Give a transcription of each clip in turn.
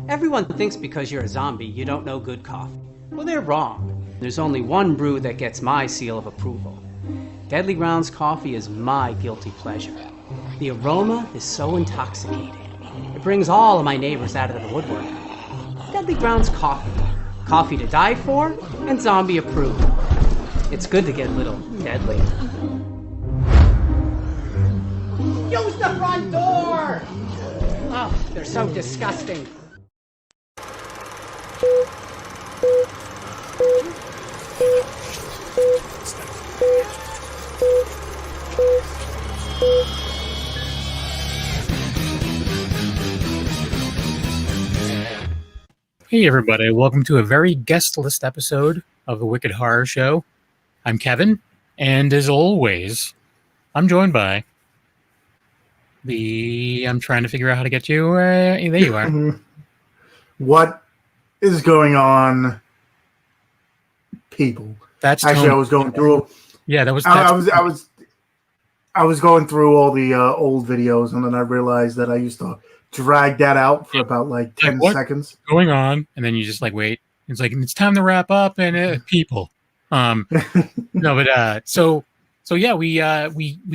Everyone thinks because you're a zombie, you don't know good coffee. Well, they're wrong. There's only one brew that gets my seal of approval. Deadly Grounds coffee is my guilty pleasure. The aroma is so intoxicating. It brings all of my neighbors out of the woodwork. Deadly Grounds coffee. Coffee to die for and zombie approved. It's good to get a little deadly. Use the front door! Oh, they're so disgusting. Hey everybody, welcome to a very guest list episode of the Wicked Horror Show. I'm Kevin, and as always, I'm joined by I'm trying to figure out how to get you. There you are. What is going on, people? That's actually Tony. I was going through. Yeah, that was. I was going through all the old videos, and then I realized that I used to drag that out for about like 10 seconds. What's going on? And then you just like wait. It's like it's time to wrap up, and people. No, but so yeah, we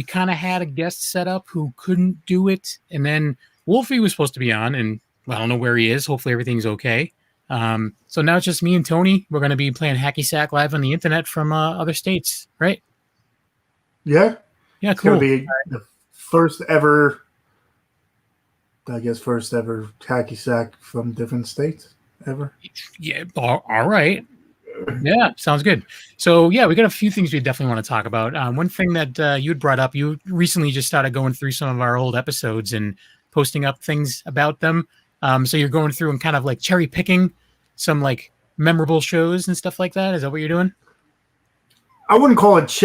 kind of had a guest set up who couldn't do it, and then Wolfie was supposed to be on, and I don't know where he is. Hopefully everything's okay. So now it's just me and Tony. We're going to be playing Hacky Sack live on the internet from other states, right? Yeah. Yeah, it's cool. It's going to be the first ever Hacky Sack from different states ever. Yeah, all right. Yeah, sounds good. So yeah, we got a few things we definitely want to talk about. One thing that you'd brought up, you recently just started going through some of our old episodes and posting up things about them. So you're going through and kind of like cherry picking some like memorable shows and stuff like that. Is that what you're doing? I wouldn't call it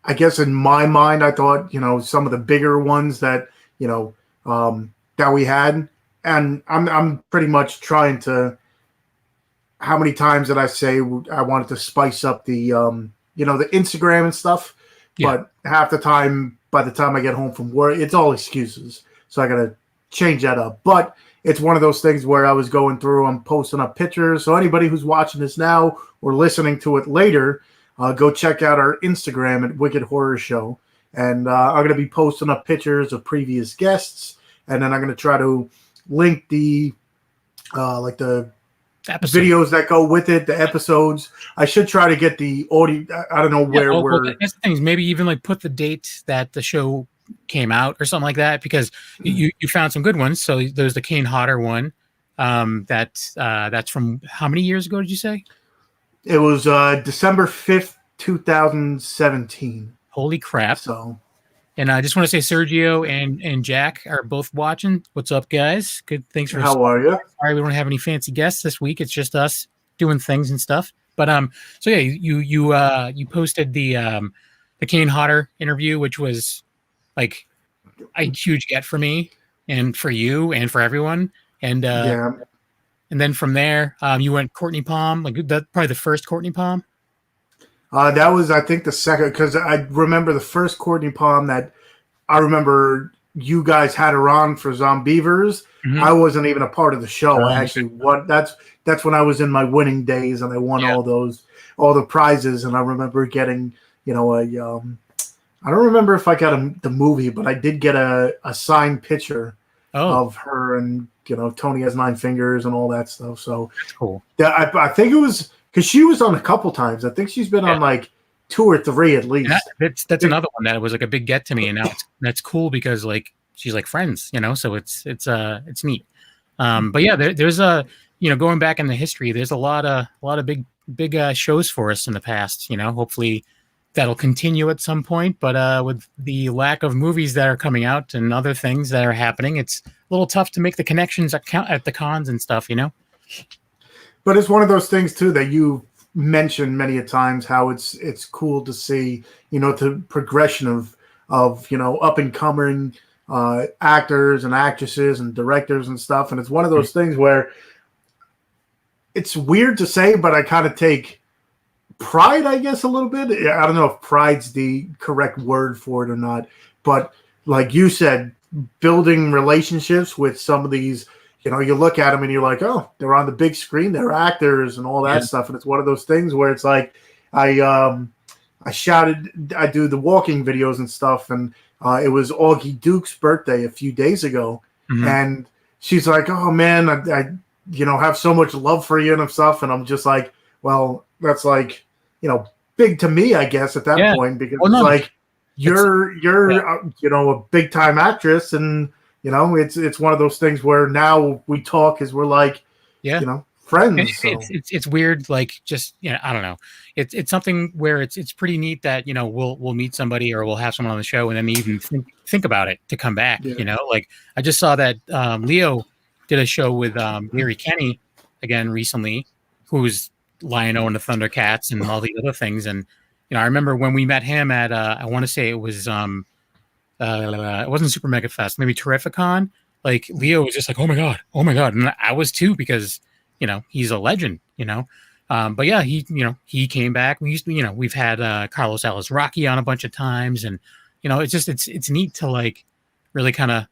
I guess in my mind, I thought, some of the bigger ones that, that we had. And I'm pretty much trying to, how many times did I say I wanted to spice up the, the Instagram and stuff, yeah. But half the time, by the time I get home from work, it's all excuses. So I got to change that up. But it's one of those things where I was going through, I'm posting up pictures. So anybody who's watching this now or listening to it later, go check out our Instagram at Wicked Horror Show. And I'm going to be posting up pictures of previous guests. And then I'm going to try to link the videos that go with it, the episodes. I should try to get the audio. I don't know where we're. That's the things. Maybe even like put the date that the show came out or something like that, because you found some good ones. So there's the Kane Hodder one. That's from how many years ago did you say? It was December 5th, 2017. Holy crap! So. And I just want to say Sergio and Jack are both watching. What's up, guys? Good. Thanks for. How are you? Sorry, we don't have any fancy guests this week. It's just us doing things and stuff. But so yeah, you posted the Kane Hodder interview, which was like a huge get for me and for you and for everyone. And yeah. And then from there, you went Courtney Palm, like that probably the first Courtney Palm. That was, I think, the second, because I remember the first Courtney Palm that I remember you guys had her on for Zombievers. Mm-hmm. I wasn't even a part of the show. I actually won. That's when I was in my winning days, and I won all the prizes. And I remember getting, I don't remember if I got the movie, but I did get a signed picture of her, and Tony Has Nine Fingers and all that stuff. So that's cool. I think it was. Because she was on a couple times. I think she's been on like 2 or 3 at least. That's another one that was like a big get to me, and now that's cool because like she's like friends, so it's neat. But yeah, there's going back in the history, there's a lot of big shows for us in the past. Hopefully that'll continue at some point. But with the lack of movies that are coming out and other things that are happening, it's a little tough to make the connections at the cons and stuff. But it's one of those things too that you mentioned many a times, how it's cool to see, the progression of up and coming actors and actresses and directors and stuff. And it's one of those things where it's weird to say, but I kind of take pride, I guess, a little bit. I don't know if pride's the correct word for it or not, but like you said, building relationships with some of these. You look at them and you're like, oh, they're on the big screen, they're actors and all that stuff. And it's one of those things where it's like, I do the walking videos and stuff. And it was Augie Duke's birthday a few days ago. Mm-hmm. And she's like, oh man, I have so much love for you and stuff. And I'm just like, well, that's like, big to me, I guess, at that point, because it's like, you're a big time actress, and it's one of those things where now we talk as we're like, friends. It's weird, like, just I don't know. It's something where it's pretty neat that we'll meet somebody or we'll have someone on the show and then even think about it to come back. Like I just saw that Leo did a show with Gary Kenny again recently, who's Lion-O and the Thundercats and all the other things. And I remember when we met him at I want to say it was it wasn't Super Mega Fest, maybe Terrificon. Like Leo was just like, oh my god, and I was too, because he's a legend. But yeah, he came back. We used to, we've had Carlos Alazraqui on a bunch of times, and it's just it's neat to like really kind of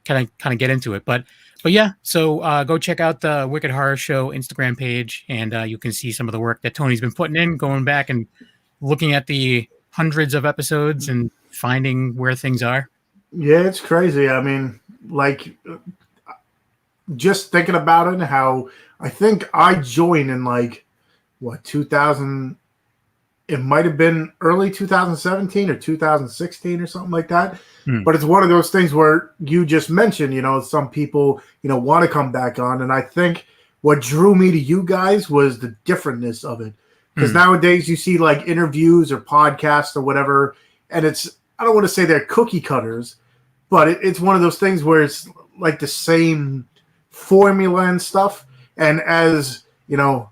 get into it. But yeah, so go check out the Wicked Horror Show Instagram page, and you can see some of the work that Tony's been putting in, going back and looking at the hundreds of episodes and finding where things are. Yeah, it's crazy. I mean, like, just thinking about it, how I think I joined in 2000. It might have been early 2017 or 2016 or something like that. But it's one of those things where you just mentioned, some people, want to come back on. And I think what drew me to you guys was the differentness of it. Because nowadays you see like interviews or podcasts or whatever, and I don't want to say they're cookie cutters, but it's one of those things where it's like the same formula and stuff. And as, I don't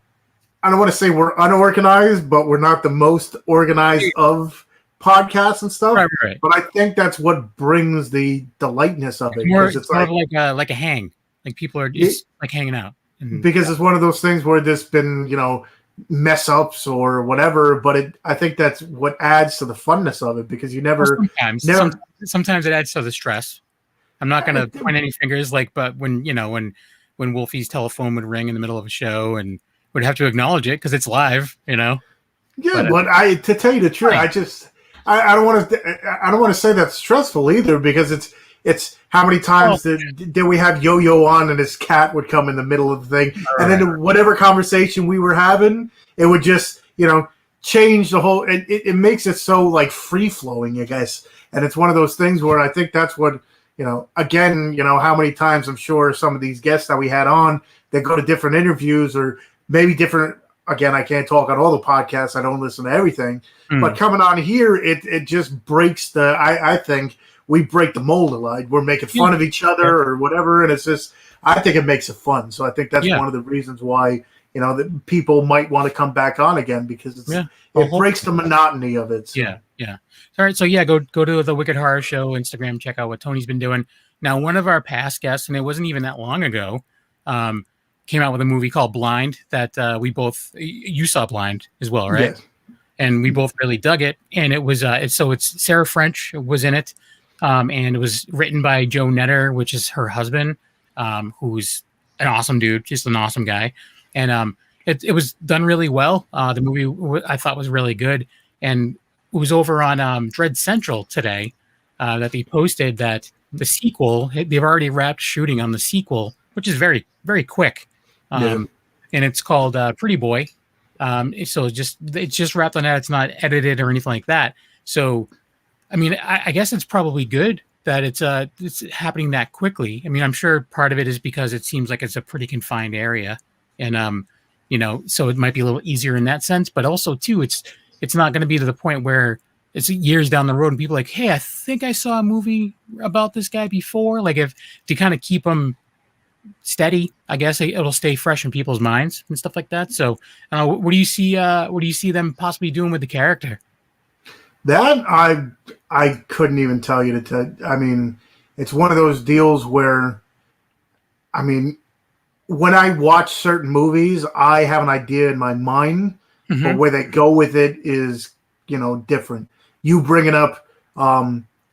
want to say we're unorganized, but we're not the most organized of podcasts and stuff. Right. But I think that's what brings the lightness of it. It's more like a hang. Like people are just like hanging out. Because it's one of those things where there's been, mess ups or whatever, but I think that's what adds to the funness of it, because you never sometimes it adds to the stress. I'm not going to point any fingers, but when Wolfie's telephone would ring in the middle of a show and would have to acknowledge it because it's live, Yeah, but to tell you the truth, right. I don't want to say that's stressful either, because it's how many times did we have Yo-Yo on and his cat would come in the middle of the thing, and then whatever conversation we were having, it would just change the whole. It makes it so like free flowing, I guess, and it's one of those things where I think that's what again, how many times I'm sure some of these guests that we had on, they go to different interviews or maybe different. Again, I can't talk on all the podcasts. I don't listen to everything, but coming on here, it just breaks I think we break the mold a lot. We're making fun of each other or whatever, and it's just, I think it makes it fun. So I think that's one of the reasons why that people might want to come back on again, because it breaks the monotony of it. So. Yeah. All right, so go to the Wicked Horror Show Instagram, check out what Tony's been doing. Now, one of our past guests, and it wasn't even that long ago, came out with a movie called Blind that you saw Blind as well, right? Yes. And we both really dug it. And it was it's Sarah French was in it, and it was written by Joe Netter, which is her husband, who's an awesome dude, just an awesome guy. And it was done really well. The movie I thought was really good, and it was over on Dread Central today that they posted that the sequel, they've already wrapped shooting on the sequel, which is very, very quick. And it's called Pretty Boy. So it's just wrapped on that. It's not edited or anything like that. So, I mean, I guess it's probably good that it's happening that quickly. I mean, I'm sure part of it is because it seems like it's a pretty confined area, and so it might be a little easier in that sense. But also, too, it's not going to be to the point where it's years down the road and people are like, hey, I think I saw a movie about this guy before. Like, if to kind of keep them steady, I guess it'll stay fresh in people's minds and stuff like that. So, what do you see? What do you see them possibly doing with the character? That I couldn't even tell you I mean, it's one of those deals where, I mean, when I watch certain movies, I have an idea in my mind, but where they go with it is, different. You bringing up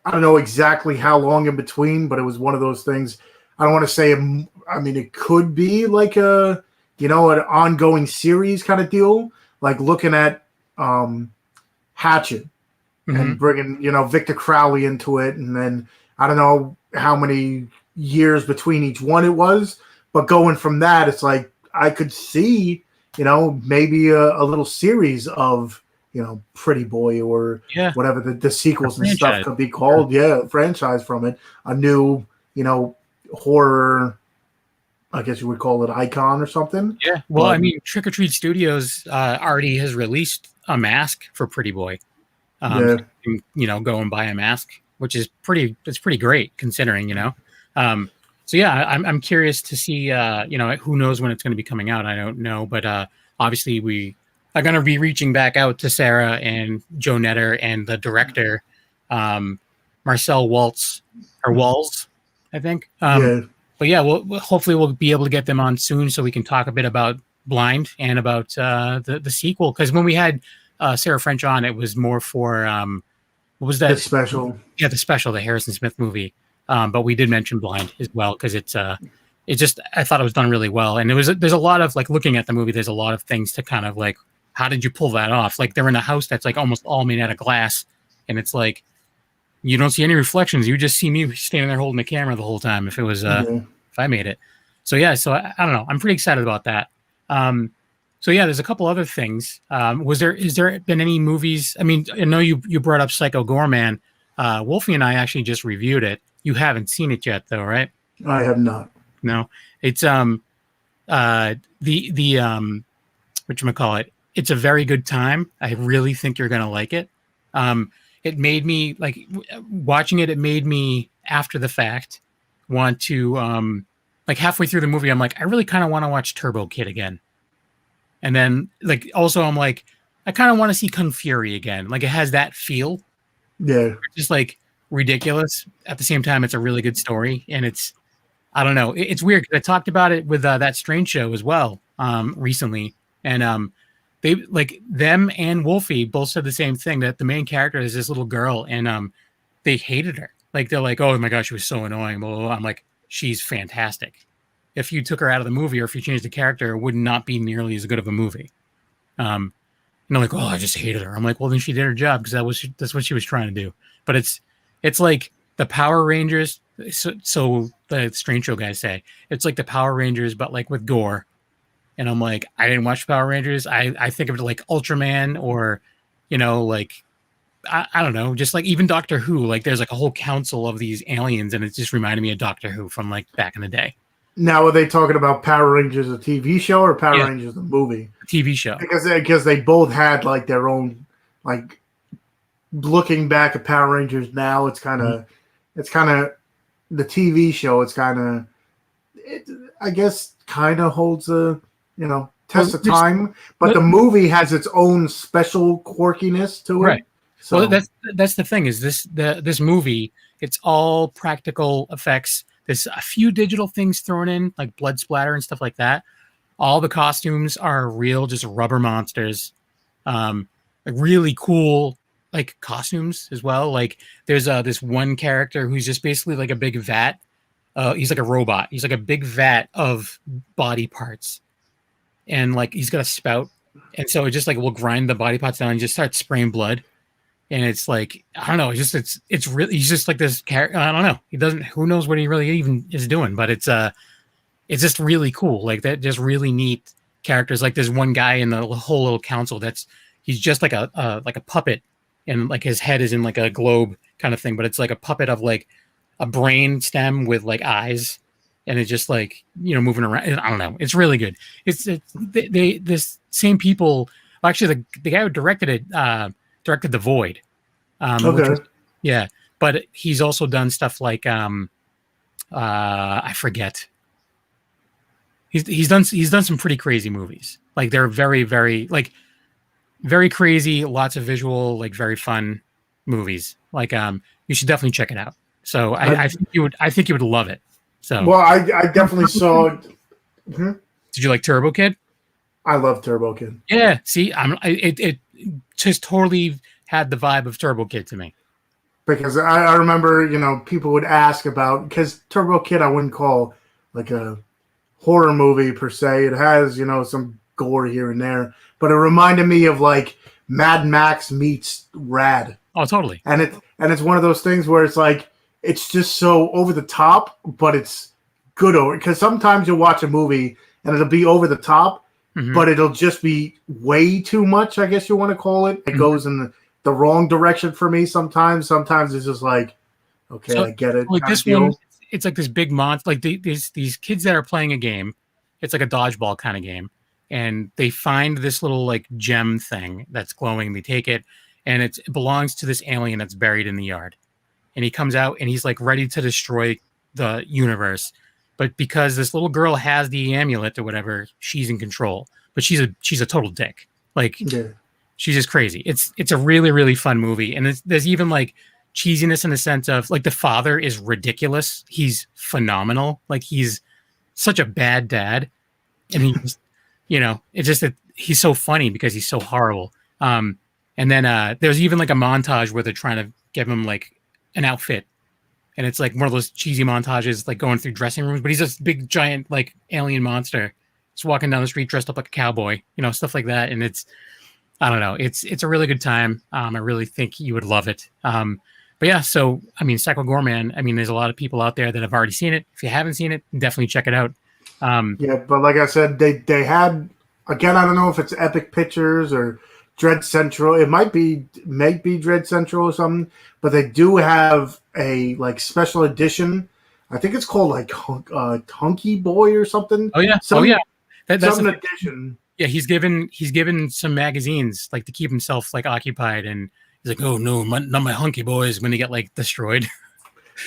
I don't know exactly how long in between, but it was one of those things. I don't want to say. I mean, it could be like a, an ongoing series kind of deal, like looking at Hatchet and bringing Victor Crowley into it, and then I don't know how many years between each one it was, but going from that, it's like I could see maybe a little series of Pretty Boy or whatever the sequels and stuff could be called. Yeah, franchise from it, a new horror. I guess you would call it icon or something. Yeah. Well, I mean, Trick or Treat Studios already has released a mask for Pretty Boy. So you can, go and buy a mask, which is pretty great considering, So yeah, I'm curious to see, who knows when it's going to be coming out. I don't know, but obviously we are going to be reaching back out to Sarah and Joe Netter and the director, Marcel Waltz or Walls, I think. But yeah, hopefully we'll be able to get them on soon so we can talk a bit about Blind and about the sequel. Because when we had Sarah French on, it was more for what was that? The special. Yeah, the special, the Harrison Smith movie. But we did mention Blind as well because I thought it was done really well. And there's a lot of like looking at the movie. There's a lot of things to kind of like, how did you pull that off? Like they're in a house that's like almost all made out of glass, and it's like you don't see any reflections. You just see me standing there holding the camera the whole time. If it was if I made it, so yeah. So I don't know. I'm pretty excited about that. So yeah, there's a couple other things. Is there been any movies? I mean, I know you brought up Psycho Gorman. Wolfie and I actually just reviewed it. You haven't seen it yet, though, right? I have not. No, it's whatchamacallit. It's a very good time. I really think you're gonna like it. It made me like watching it. It made me after the fact want to like halfway through the movie. I'm like, I really kind of want to watch Turbo Kid again. And then like also I'm like, I kind of want to see Kung Fury again. Like it has that feel. Yeah. Just like ridiculous. At the same time, it's a really good story. And I don't know. It's weird because I talked about it with That Strange Show as well recently. And they like them and Wolfie both said the same thing, that the main character is this little girl and they hated her. Like they're like, oh my gosh, she was so annoying. Blah, blah, blah. I'm like, she's fantastic. If you took her out of the movie or if you changed the character, it would not be nearly as good of a movie. And they're like, oh, I just hated her. I'm like, well, then she did her job because that's what she was trying to do. But it's like the Power Rangers. So the Strange Show guys say it's like the Power Rangers, but like with gore. And I'm like, I didn't watch Power Rangers. I think of it like Ultraman or, like, I don't know, just like even Doctor Who. Like there's like a whole council of these aliens, and it just reminded me of Doctor Who from like back in the day. Now, are they talking about Power Rangers, a TV show, or Power Rangers, the movie? TV show. Because they both had like their own, like, looking back at Power Rangers now, it's kind of the TV show. It's kind of, I guess, kind of holds a test of time. But the movie has its own special quirkiness to it. Right. So well, that's the thing is this movie. It's all practical effects. There's a few digital things thrown in, like blood splatter and stuff like that. All the costumes are real, just rubber monsters. Like really cool, like costumes as well. Like there's this one character who's just basically like a big vat. He's like a robot. He's like a big vat of body parts, and like he's got a spout, and so it just like will grind the body parts down and just start spraying blood. And it's like, I don't know, it's really, he's just like this character. I don't know. Who knows what he really even is doing, but it's just really cool. Like that, just really neat characters. Like there's one guy in the whole little council he's just like a puppet, and like his head is in like a globe kind of thing, but it's like a puppet of like a brain stem with like eyes. And it's just like, moving around. I don't know. It's really good. This same people, actually the guy who directed it, directed The Void. Okay. But he's also done stuff like I forget. He's done some pretty crazy movies. Like they're very, very like very crazy, lots of visual, like very fun movies. Like you should definitely check it out. So I think you would love it. So well, I definitely saw it. Mm-hmm. Did you like Turbo Kid? I love Turbo Kid. Yeah, see, it just totally had the vibe of Turbo Kid to me. because I remember, people would ask about, because Turbo Kid I wouldn't call like a horror movie per se. It has, some gore here and there, but it reminded me of like Mad Max meets Rad. Oh, totally. And it's one of those things where it's like, it's just so over the top, but it's good over, because sometimes you'll watch a movie and it'll be over the top, but it'll just be way too much, I guess you want to call it. It goes in the wrong direction for me sometimes. Sometimes it's just like, okay, so, I get it. Like this one, it's like this big monster. Like these kids that are playing a game. It's like a dodgeball kind of game. And they find this little like gem thing that's glowing. They take it, and it belongs to this alien that's buried in the yard. And he comes out and he's like ready to destroy the universe. But because this little girl has the amulet or whatever, she's in control. But she's a total dick. Like she's just crazy. It's a really, really fun movie. And there's even like cheesiness in the sense of like the father is ridiculous. He's phenomenal. Like he's such a bad dad. And he's, it's just that he's so funny because he's so horrible. And then there's even like a montage where they're trying to give him like an outfit. And it's like one of those cheesy montages, like going through dressing rooms, but he's this big, giant, like alien monster. Just walking down the street dressed up like a cowboy, stuff like that. And I don't know, it's a really good time. I really think you would love it. But yeah, so, I mean, Psycho Goreman, there's a lot of people out there that have already seen it. If you haven't seen it, definitely check it out. Yeah, but like I said, they had, again, I don't know if it's Epic Pictures or Dread Central. It might be Dread Central or something, but they do have a like special edition. I think it's called like Hunky Boy or something. Oh yeah, that's an edition. Yeah, he's given some magazines like to keep himself like occupied, and he's like, oh no, not my Hunky Boy is going to get like destroyed.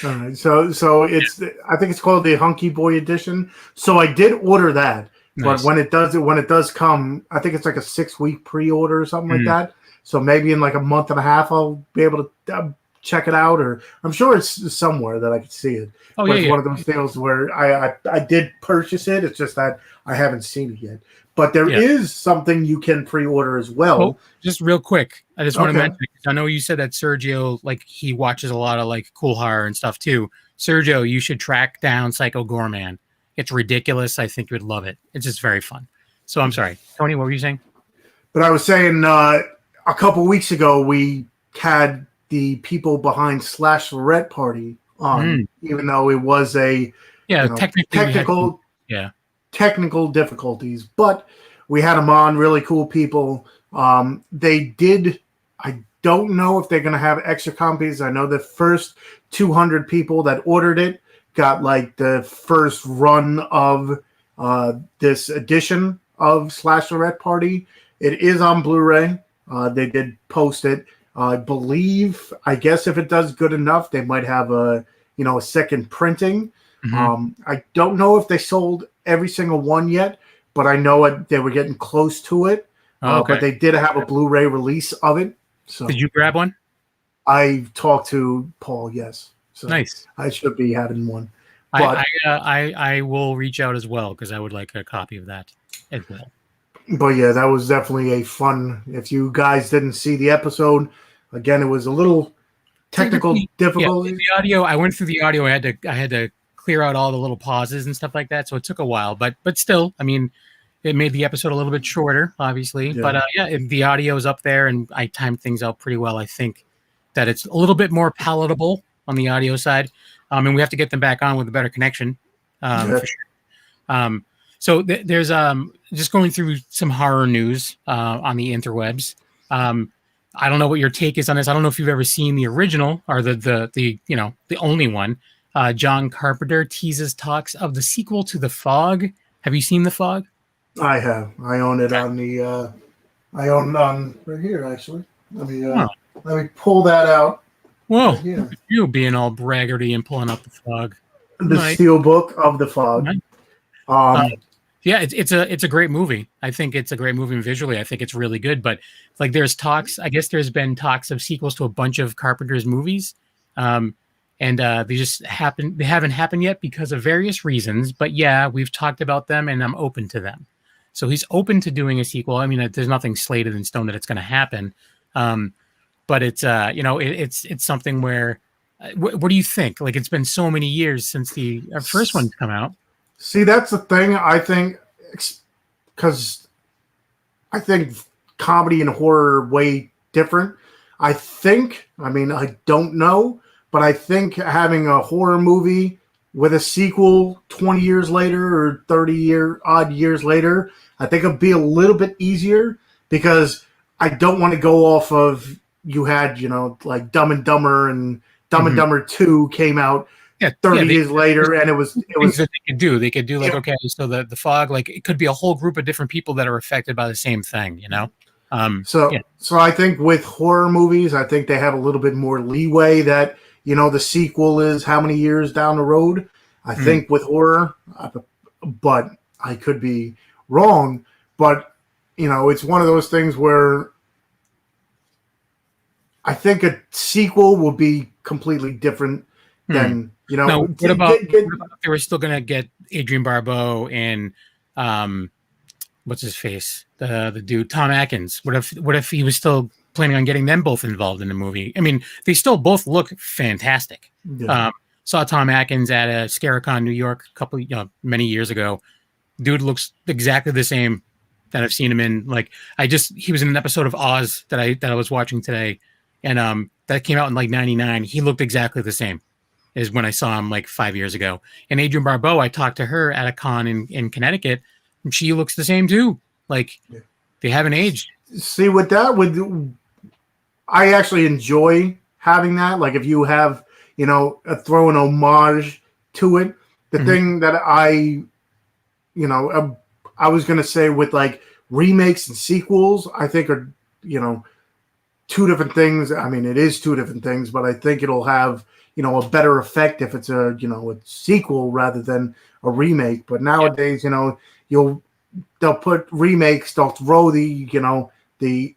All right, so it's I think it's called the Hunky Boy edition. So I did order that. Nice. But when it does come, I think it's like a 6-week pre-order or something like that. So maybe in like a month and a half, I'll be able to check it out, or I'm sure it's somewhere that I can see it. Oh, but it's one of those deals where I did purchase it. It's just that I haven't seen it yet. But there is something you can pre-order as well. Oh, just real quick, I just want to mention, I know you said that Sergio, like he watches a lot of like cool horror and stuff too. Sergio, you should track down Psycho Goreman. It's ridiculous. I think you would love it. It's just very fun. So I'm sorry, Tony, what were you saying? But I was saying a couple weeks ago we had the people behind Slash Lorette Party on, even though it was a technical difficulties, but we had them on. Really cool people. They did. I don't know if they're going to have extra copies. I know the first 200 people that ordered it got like the first run of this edition of Slash Lorette Party. It is on Blu-ray. They did post it. I believe, I guess if it does good enough, they might have a second printing. I don't know if they sold every single one yet, but I know they were getting close to it. But they did have a Blu-ray release of it. So did you grab one? I talked to Paul, yes. So nice. I should be having one. But I will reach out as well because I would like a copy of that as well. But yeah, that was definitely a fun. If you guys didn't see the episode, again, it was a little technical difficulty. Yeah, the audio. I went through the audio. I had to clear out all the little pauses and stuff like that, so it took a while. But still, it made the episode a little bit shorter, obviously. Yeah. But the audio is up there, and I timed things out pretty well. I think that it's a little bit more palatable on the audio side, and we have to get them back on with a better connection, for sure. So there's just going through some horror news on the interwebs. I don't know what your take is on this. I don't know if you've ever seen the original or the only one. John Carpenter teases talks of the sequel to The Fog. Have you seen The Fog? I have. I own it on the. I own it on right here actually. Let me pull that out. Whoa! Right, you being all braggarty and pulling up The Fog. The steel book of The Fog. Yeah, it's a great movie. I think it's a great movie visually. I think it's really good. But like, there's talks. I guess there's been talks of sequels to a bunch of Carpenter's movies, and they haven't happened yet because of various reasons. But yeah, we've talked about them, and I'm open to them. So he's open to doing a sequel. There's nothing slated in stone that it's going to happen. but it's it's something where what do you think? Like, it's been so many years since the first one's come out. See, that's the thing. I think because I think comedy and horror are way different. I don't know, but I think having a horror movie with a sequel 20 years later or 30 odd years later, I think it'll be a little bit easier because I don't want to go off of you had, like Dumb and Dumber and Dumb and Dumber 2 came out 30 years later, and it was that they could do. They could do like, okay, so the fog, like it could be a whole group of different people that are affected by the same thing, So I think with horror movies, I think they have a little bit more leeway that, the sequel is how many years down the road. I think with horror, but I could be wrong. But, it's one of those things where I think a sequel will be completely different than, Now, what about if they were still going to get Adrian Barbeau and what's his face, the dude Tom Atkins? What if he was still planning on getting them both involved in the movie? I mean, they still both look fantastic. Yeah. Saw Tom Atkins at a Scaricon, New York, many years ago. Dude looks exactly the same that I've seen him in. Like, he was in an episode of Oz that I was watching today, and that came out in like '99. He looked exactly the same as when I saw him like 5 years ago. And Adrian Barbeau, I talked to her at a con in Connecticut, and she looks the same too. Like, they haven't aged. See, with that, I actually enjoy having that. Like, if you have, throw an homage to it. The thing that I was going to say with like remakes and sequels, I think are, two different things. I mean, it is two different things, but I think it'll have, a better effect if it's a sequel rather than a remake. But nowadays, they'll put remakes, they'll throw the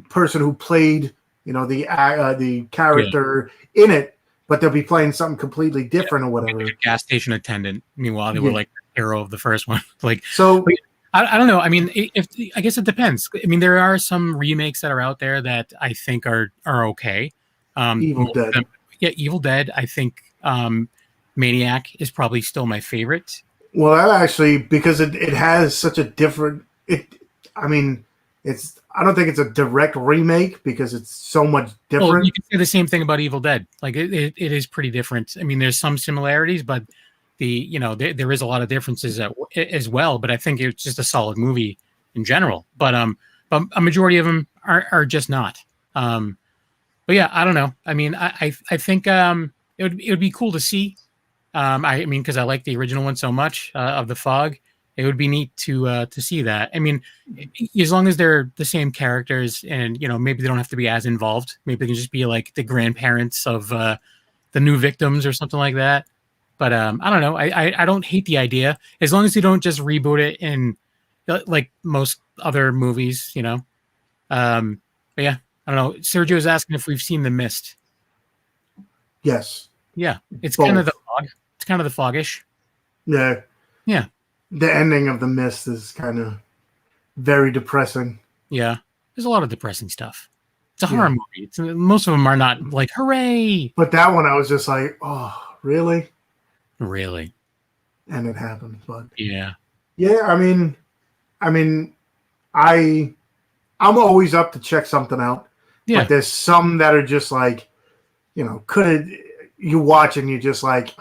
person who played, the character in it, but they'll be playing something completely different or whatever. Like a gas station attendant. Meanwhile, they were like the hero of the first one. Like, so I don't know. I mean, I guess it depends. I mean, there are some remakes that are out there that I think are okay. Evil Dead. Evil Dead. I think Maniac is probably still my favorite. Well, that actually, because it has such a different. I don't think it's a direct remake because it's so much different. Well, you can say the same thing about Evil Dead. Like, it is pretty different. I mean, there's some similarities, but there is a lot of differences as well. But I think it's just a solid movie in general. But a majority of them are just not. But yeah, I don't know. I mean, I think it would be cool to see. I mean, because I like the original one so much of the Fog. It would be neat to see that. I mean, as long as they're the same characters, and maybe they don't have to be as involved. Maybe they can just be like the grandparents of the new victims or something like that. But I don't know. I don't hate the idea as long as they don't just reboot it in like most other movies. But yeah, I don't know. Sergio's asking if we've seen The Mist. Yes. Yeah, it's Both. kind of the fog. It's kind of the foggish. Yeah. Yeah. The ending of The Mist is kind of very depressing. Yeah, there's a lot of depressing stuff. It's a horror movie. Most of them are not like hooray. But that one, I was just like, oh, really? Really? And it happened. But yeah. I mean, I'm always up to check something out. Yeah. But there's some that are just like, you watch and you just like,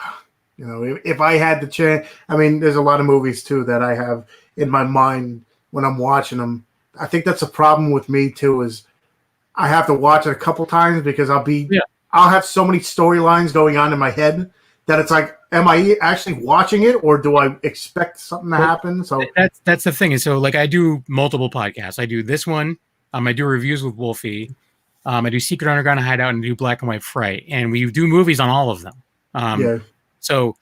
if I had the chance. I mean, there's a lot of movies too that I have in my mind when I'm watching them. I think that's a problem with me too, is I have to watch it a couple times because I'll have so many storylines going on in my head that it's like, am I actually watching it or do I expect something to happen? So that's the thing. And so like I do multiple podcasts. I do this one. I do reviews with Wolfie. I do Secret Underground Hideout and do Black and White Fright. And we do movies on all of them. So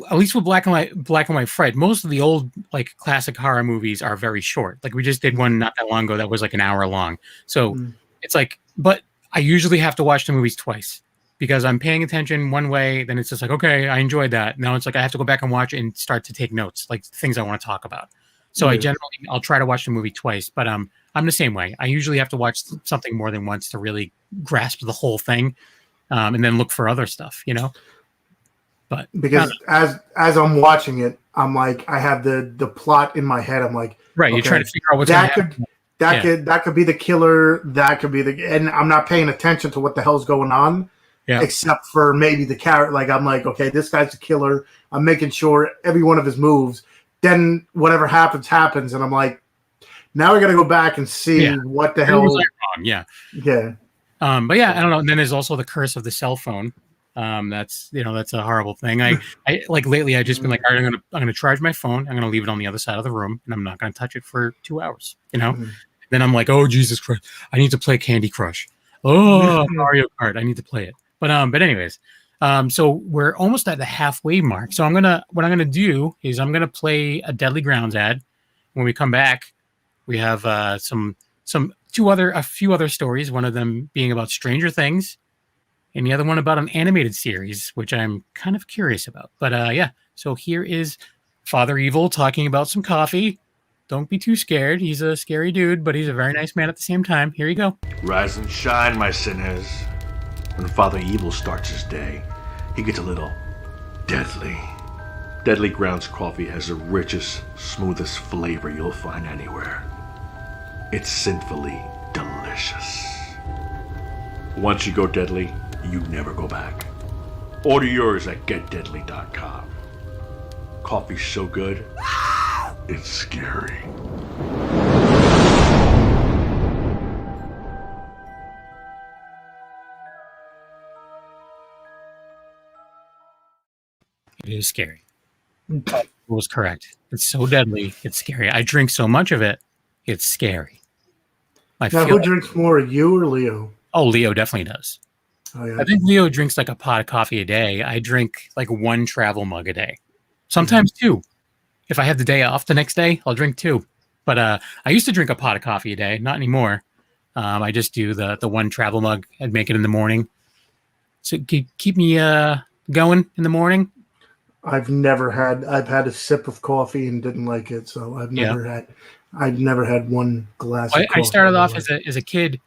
at least with Black and White Fright, most of the old like classic horror movies are very short. Like we just did one not that long ago that was like an hour long. So it's like, but I usually have to watch the movies twice because I'm paying attention one way. Then it's just like, okay, I enjoyed that. Now it's like I have to go back and watch it and start to take notes, like things I want to talk about. So I'll try to watch the movie twice, but I'm I'm the same way. I usually have to watch something more than once to really grasp the whole thing, and then look for other stuff, But because as I'm watching it, I'm like, I have the plot in my head. I'm like, right, you're trying to figure out what's going to happen. That could be the killer. That could be and I'm not paying attention to what the hell's going on, except for maybe the character. Like I'm like, okay, this guy's a killer. I'm making sure every one of his moves. Then whatever happens, and I'm like, now I got to go back and see what the hell. Yeah. But yeah, I don't know. And then there's also the curse of the cell phone. That's a horrible thing. I like lately I've just been like, all right, I'm gonna charge my phone. I'm gonna leave it on the other side of the room, and I'm not gonna touch it for 2 hours. Then I'm like, oh Jesus Christ, I need to play Candy Crush. Oh, Mario Kart, I need to play it. But anyways, so we're almost at the halfway mark. So what I'm gonna do is I'm gonna play a Deadly Grounds ad. When we come back, we have a few other stories. One of them being about Stranger Things, and the other one about an animated series, which I'm kind of curious about. But yeah, so here is Father Evil talking about some coffee. Don't be too scared. He's a scary dude, but he's a very nice man at the same time. Here you go. Rise and shine, my sinners. When Father Evil starts his day, he gets a little deadly. Deadly Grounds coffee has the richest, smoothest flavor you'll find anywhere. It's sinfully delicious. Once you go deadly, you never go back. Order yours at getdeadly.com. Coffee's so good, it's scary. It is scary. It was correct. It's so deadly. It's scary. I drink so much of it. It's scary. Who drinks more, you or Leo? Oh, Leo definitely does. Oh, yeah. I think Leo drinks like a pot of coffee a day. I drink like one travel mug a day. Sometimes two. If I have the day off the next day, I'll drink two. But I used to drink a pot of coffee a day. Not anymore. I just do the one travel mug. I'd make it in the morning. So keep me going in the morning. I've had a sip of coffee and didn't like it, so I've never had one glass of coffee. I started off as a kid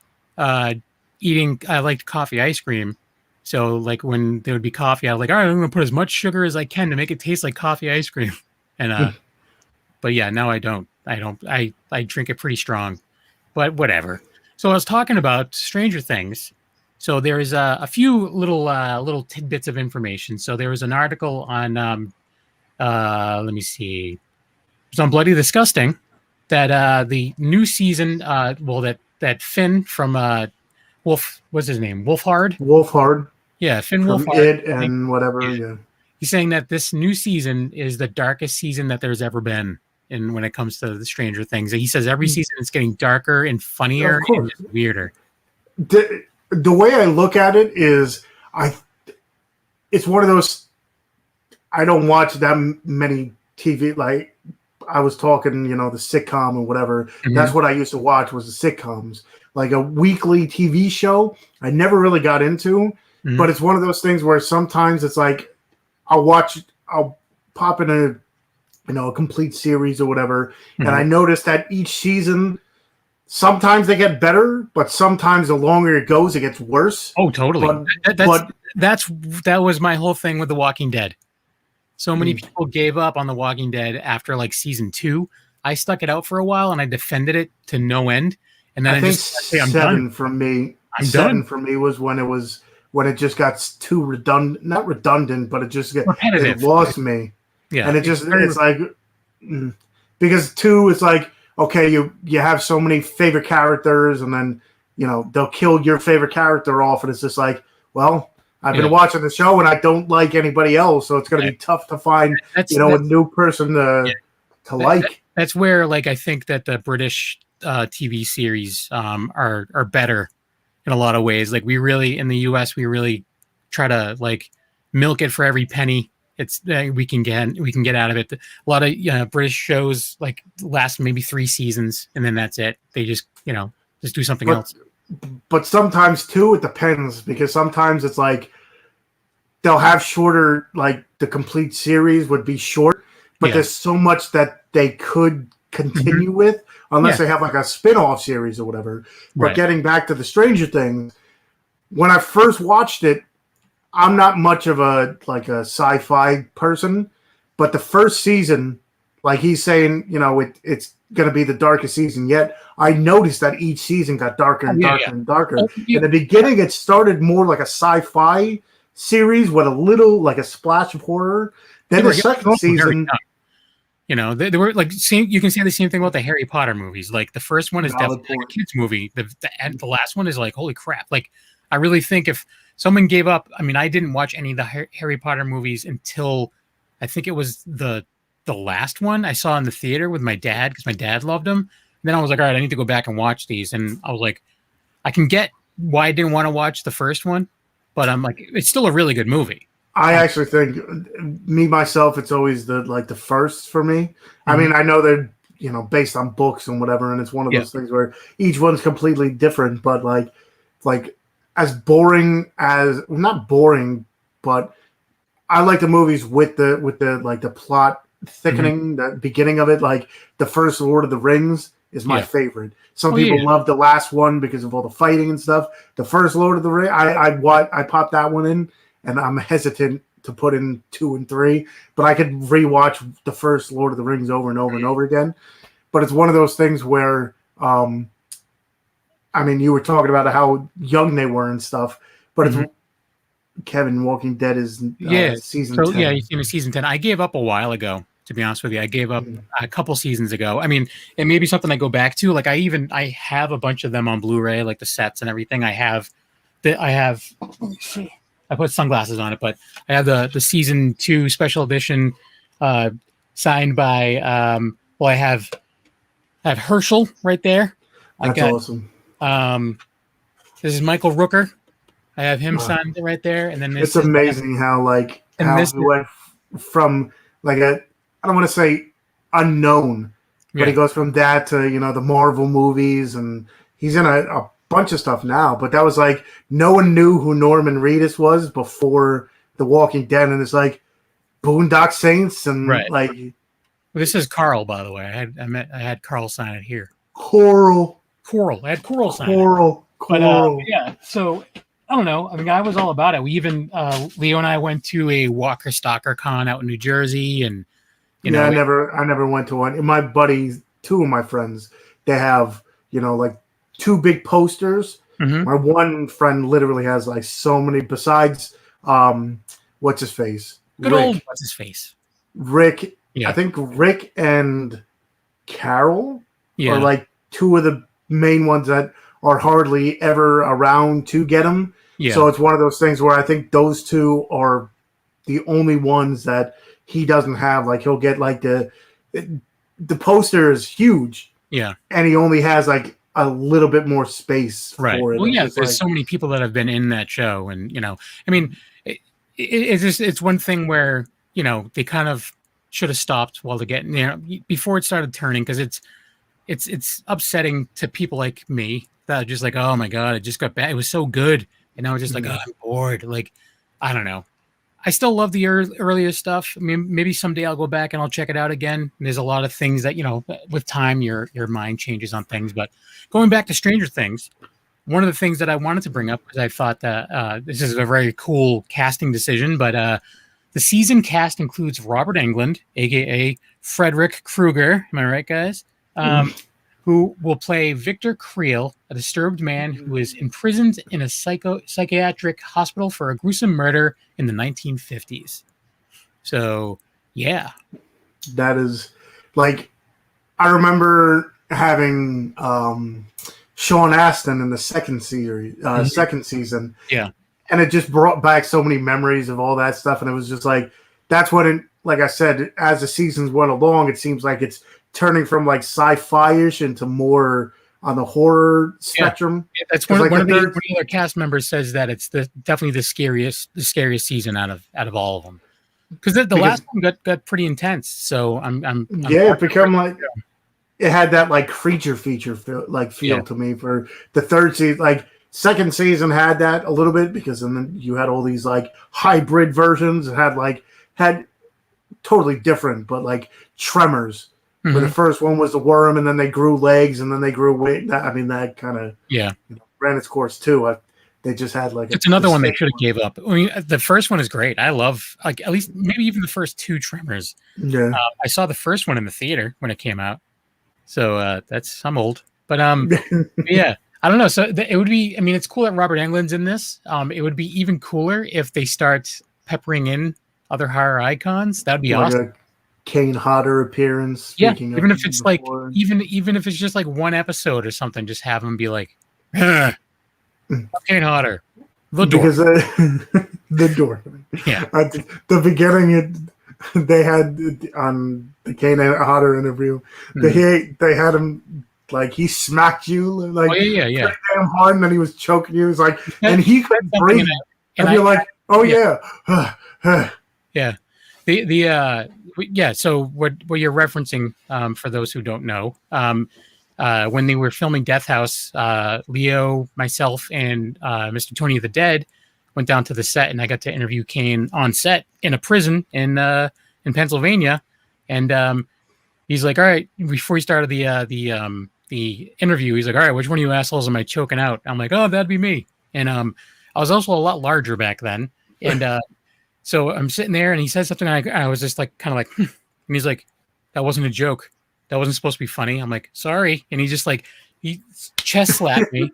eating. I liked coffee ice cream, so like when there would be coffee, I was like, all right, I'm gonna put as much sugar as I can to make it taste like coffee ice cream. And but yeah, now I don't. I drink it pretty strong, but whatever. So I was talking about Stranger Things. So there is a few little tidbits of information. So there was an article on, let me see, it was on Bloody Disgusting, that the new season, that Finn from what's his name, Wolfhard. Yeah, Finn Wolfhard. It and whatever. Yeah. He's saying that this new season is the darkest season that there's ever been, when it comes to the Stranger Things. He says every season it's getting darker and funnier and just weirder. The way I look at it is, it's one of those. I don't watch that many TV. Like I was talking, the sitcom or whatever. Mm-hmm. That's what I used to watch, was the sitcoms, like a weekly TV show. I never really got into, but it's one of those things where sometimes it's like I'll pop in a complete series or whatever, and I notice that each season. Sometimes they get better, but sometimes the longer it goes, it gets worse. Oh, totally. That was my whole thing with The Walking Dead. So many people gave up on The Walking Dead after like season 2. I stuck it out for a while and I defended it to no end. And then I'm seven for me. Seven for me was when it just got too redundant. Not redundant, but it lost me. Yeah, and it's like because 2 is like. Okay, you have so many favorite characters, and then they'll kill your favorite character off, and it's just like, well, I've been watching the show, and I don't like anybody else, so it's going to be tough to find a new person to like. That's where I think that the British TV series are better in a lot of ways. Like we really in the US we really try to milk it for every penny. It's we can get out of it. A lot of British shows last maybe 3 seasons and then that's it. They just do something else. But sometimes too, it depends, because sometimes it's like they'll have shorter, the complete series would be short, but there's so much that they could continue with unless they have like a spin-off series or whatever. But getting back to the Stranger Things, when I first watched it, I'm not much of a sci-fi person, but the first season, like he's saying, it's going to be the darkest season yet. I noticed that each season got darker and darker and darker. In the beginning, it started more like a sci-fi series with a little, like a splash of horror. Then the second season, they were like you can say the same thing about the Harry Potter movies. Like the first one is definitely like a kids movie. The last one is like, holy crap! Like I really think if someone gave up, I mean, I didn't watch any of the Harry Potter movies until I think it was the last one I saw in the theater with my dad because my dad loved them. And then I was like, all right, I need to go back and watch these. And I was like, I can get why I didn't want to watch the first one, but I'm like, it's still a really good movie. I actually think myself, it's always the first for me. I mean, I know they're, based on books and whatever. And it's one of those things where each one's completely different, but like as boring as not boring, but I like the movies with the plot thickening, the beginning of it. Like the first Lord of the Rings is my favorite. Some people love the last one because of all the fighting and stuff. The first Lord of the Rings, I popped that one in, and I'm hesitant to put in 2 and 3, but I could rewatch the first Lord of the Rings over and over and over again. But it's one of those things where, I mean, you were talking about how young they were and stuff, but it's Kevin, Walking Dead is season 10. Yeah, you've seen season 10. I gave up a while ago, to be honest with you. I gave up a couple seasons ago. I mean, it may be something I go back to. Like I have a bunch of them on Blu-ray, like the sets and everything. I put sunglasses on it, but I have the season 2 special edition signed by I have Herschel right there. That's awesome. This is Michael Rooker. I have him signed right there, and then it's amazing how he went from I don't want to say unknown, but he goes from that to the Marvel movies, and he's in a bunch of stuff now. But that was like no one knew who Norman Reedus was before The Walking Dead, and it's like Boondock Saints and this is Carl, by the way. I had Carl sign it here. Coral. I had Coral sign Coral. But so I don't know. I mean, I was all about it. We even Leo and I went to a Walker Stalker Con out in New Jersey, and I never went to one. My buddies, 2 of my friends, they have like 2 big posters. My one friend literally has like so many. Besides, what's his face? Good Rick. Old what's his face? Rick. Yeah. I think Rick and Carol are like 2 of the main ones that are hardly ever around to get them. Yeah. So it's one of those things where I think those 2 are the only ones that he doesn't have. Like he'll get like the poster is huge. Yeah. And he only has like a little bit more space for it. Well, yeah, there's so many people that have been in that show, and I mean, it's one thing where they kind of should have stopped while they're getting before it started turning, because it's upsetting to people like me that are just like, oh my god, it just got bad. It was so good, and now it's just like, oh, I'm bored. Like, I don't know. I still love the earlier stuff. I mean, maybe someday I'll go back and I'll check it out again. And there's a lot of things that with time your mind changes on things. But going back to Stranger Things, one of the things that I wanted to bring up, because I thought that this is a very cool casting decision, but the season cast includes Robert Englund, aka Frederick Krueger. Am I right, guys? Who will play Victor Creel, a disturbed man who is imprisoned in a psychiatric hospital for a gruesome murder in the 1950s. So, yeah. That is, like, I remember having Sean Astin in the second season. Yeah. And it just brought back so many memories of all that stuff. And it was just like, that's what it, like I said, as the seasons went along, it seems like it's turning from like sci-fi-ish into more on the horror spectrum. Yeah, that's one of the other cast members says that it's definitely the scariest season out of all of them. Because the last one got pretty intense. So I'm it become like it had that like creature feature feel to me for the third season. Like second season had that a little bit because then you had all these like hybrid versions. It had totally different, but like Tremors Where the first one was the worm, and then they grew legs, and then they grew weight. I mean, that kind of ran its course too. They just had like it's another one they should have gave up. I mean, the first one is great. I love like at least maybe even the first 2 Tremors. Yeah, I saw the first one in the theater when it came out, so I'm old, but yeah. I don't know. So it would be. I mean, it's cool that Robert Englund's in this. It would be even cooler if they start peppering in other horror icons. That would be awesome. A Kane Hodder appearance. Even if it's before. Like even if it's just like one episode or something, just have him be like, Kane Hodder, the door. Because the door. Yeah. At the beginning, they had on the Kane Hodder interview. They had him. Like he smacked you like damn hard, and then he was choking you. It was like, and he couldn't breathe. And you're like, oh yeah. Yeah. So what you're referencing, for those who don't know, when they were filming Death House, Leo, myself, and Mr. Tony of the Dead went down to the set, and I got to interview Kane on set in a prison in Pennsylvania, and he's like, all right, before he started the interview, he's like, all right, which one of you assholes am I choking out? I'm like, oh, that'd be me. And I was also a lot larger back then. And so I'm sitting there and he says something. And I was just like, kind of like, and he's like, that wasn't a joke. That wasn't supposed to be funny. I'm like, sorry. And he just like, he chest slapped me.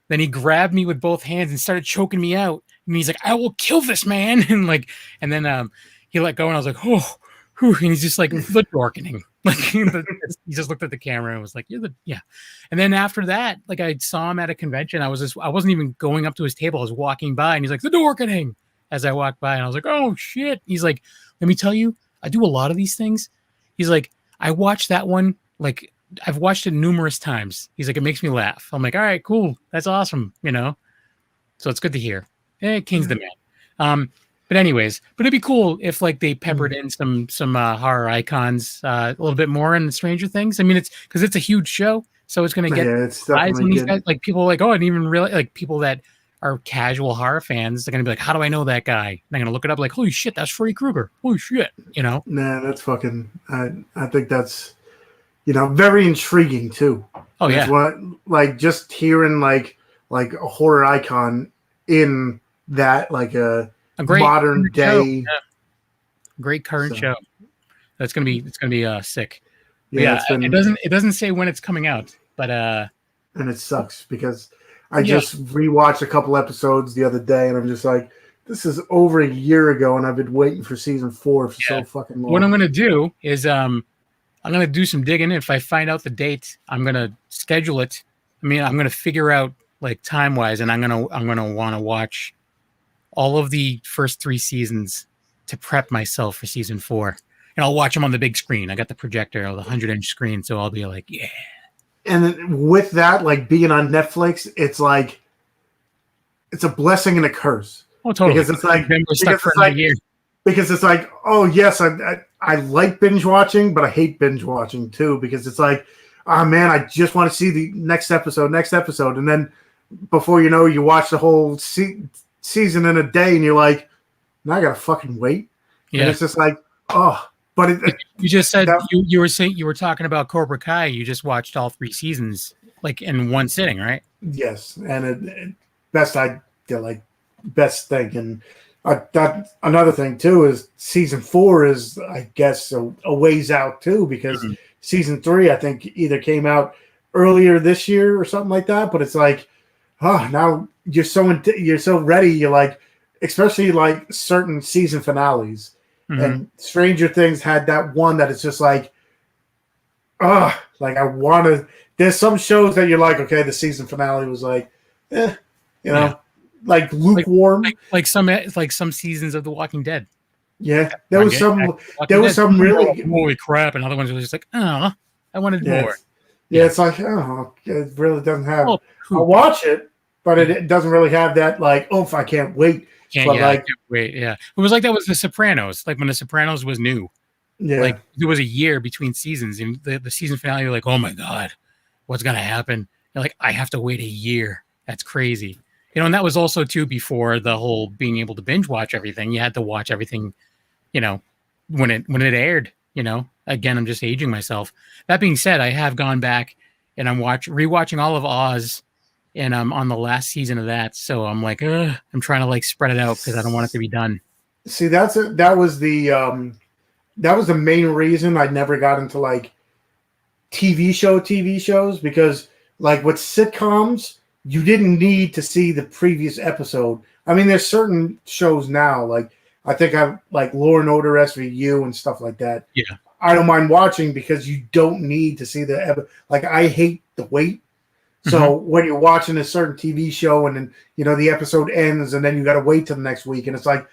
Then he grabbed me with both hands and started choking me out. And he's like, I will kill this man. And then he let go and I was like, oh, whew. And he's just like, the darkening. Like he just looked at the camera and was like, yeah. And then after that, like I saw him at a convention. I wasn't even going up to his table. I was walking by and he's like, the darkening as I walked by. And I was like, oh shit. He's like, let me tell you, I do a lot of these things. He's like, I watched that one. Like I've watched it numerous times. He's like, it makes me laugh. I'm like, all right, cool. That's awesome. So it's good to hear. King's the man. But it'd be cool if like they peppered in some horror icons a little bit more in Stranger Things. I mean, it's because it's a huge show, so it's going to get eyes on these guys. Like people like, oh, I didn't even realize. Like people that are casual horror fans, they're going to be like, how do I know that guy? And they're going to look it up, like, holy shit, that's Freddy Krueger. Holy shit, Nah, that's fucking. I think that's very intriguing too. Oh yeah, what like just hearing like a horror icon in that like a great modern day, great current show. It's gonna be sick. Yeah, it doesn't say when it's coming out, but and it sucks because I just rewatched a couple episodes the other day, and I'm just like, this is over a year ago, and I've been waiting for season 4 for so fucking long. What I'm gonna do is I'm gonna do some digging. If I find out the date, I'm gonna schedule it. I mean, I'm gonna figure out like time wise, and I'm gonna want to watch all of the first 3 seasons to prep myself for season 4. And I'll watch them on the big screen. I got the projector, the 100-inch screen, so I'll be like, yeah. And then with that, like being on Netflix, it's like it's a blessing and a curse. Oh, totally. Because it's like, oh yes, I like binge watching, but I hate binge watching too, because it's like, oh man, I just want to see the next episode, and then before you know, you watch the whole season in a day, and you're like, now I gotta fucking wait. Yeah, and it's just like, oh. But you just said you were talking about Cobra Kai. You just watched all 3 seasons like in one sitting, right? Yes, and best thing, and that another thing too is season 4 is I guess a ways out too, because season 3 I think either came out earlier this year or something like that. But it's like, now you're so ready. You're like, especially like certain season finales. Mm-hmm. And Stranger Things had that one that it's just like, like I want to. There's some shows that you're like, okay, the season finale was like, like lukewarm, like some seasons of The Walking Dead. Yeah, there was some really holy crap, and other ones were just like, I wanted more. Yeah, it's like, it really doesn't have. I'll watch it, but it doesn't really have that like, oomph, I can't wait. I can't wait. Yeah, it was like that was The Sopranos. Like when The Sopranos was new, like there was a year between seasons, and the season finale, you're like, oh my god, what's gonna happen? You're like, I have to wait a year. That's crazy. And that was also too before the whole being able to binge watch everything. You had to watch everything, when it aired. You know, again, I'm just aging myself. That being said, I have gone back and I'm rewatching all of Oz, and I'm on the last season of that. So I'm like, I'm trying to like spread it out because I don't want it to be done. See, that was the main reason I never got into like TV shows, because like with sitcoms, you didn't need to see the previous episode. I mean, there's certain shows now, like I think I've like Law and Order SVU and stuff like that. Yeah. I don't mind watching because you don't need to see like I hate the wait. So when you're watching a certain TV show and then the episode ends and then you got to wait till the next week, and it's like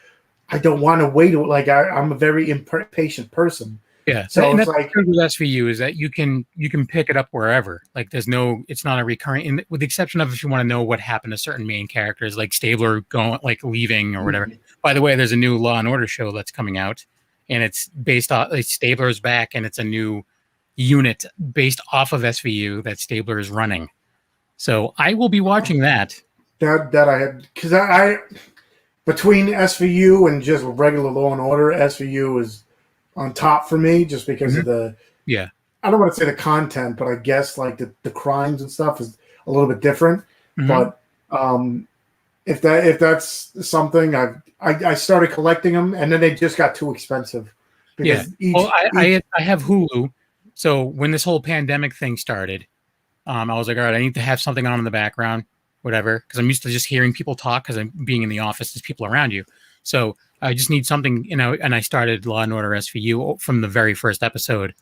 I don't want to wait. Like I'm a very impatient person. Yeah. So and it's that's like with SVU is that you can pick it up wherever. Like it's not a recurring, with the exception of if you want to know what happened to certain main characters, like Stabler leaving or whatever. By the way, there's a new Law and Order show that's coming out, and it's based off Stabler's back, and it's a new unit based off of SVU that Stabler is running. So I will be watching that. That I had, because I between SVU and just regular Law and Order, SVU is on top for me just because of the I don't want to say the content, but I guess like the crimes and stuff is a little bit different. But if that's something, I started collecting them, and then they just got too expensive. Because I have Hulu, so when this whole pandemic thing started, I was like, all right, I need to have something on in the background, whatever, because I'm used to just hearing people talk because I'm being in the office. There's people around you, so I just need something, And I started Law and Order SVU from the very first episode,